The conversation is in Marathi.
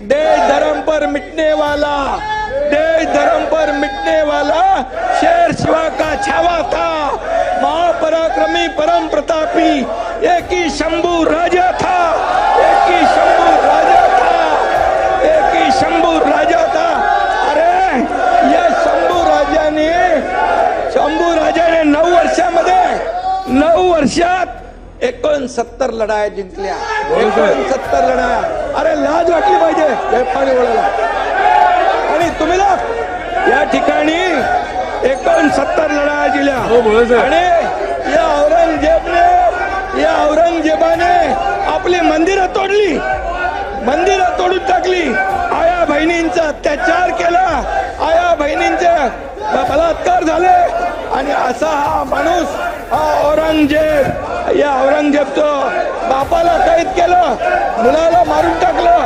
देश धर्म पर मिटने वाला, देश धर्म पर मिटने वाला शेर शिवा का छावा था। महापराक्रमी परम प्रतापी एक ही शंभू राजा था, एक ही शंभू राजा था, एक ही शंभू राजा था। अरे या शंभू राजाने 9 वर्षामध्ये 9 वर्षात 69 लढाया जिंकल्या, 69 लढाया। अरे लाज वाटली पाहिजे हे पाणी वळायला। आणि तुम्ही या ठिकाणी 69 लढाया दिल्या आणि या औरंगजेबाने आपली मंदिरं तोडली, मंदिरं तोडून टाकली, आया बहिणींचा अत्याचार केला, आया बहिणींचे बलात्कार झाले। आणि असा हा माणूस औरंगजेब, या औरंगजेबचं बापाला कैद केलं, मुलाला मारून टाकलं।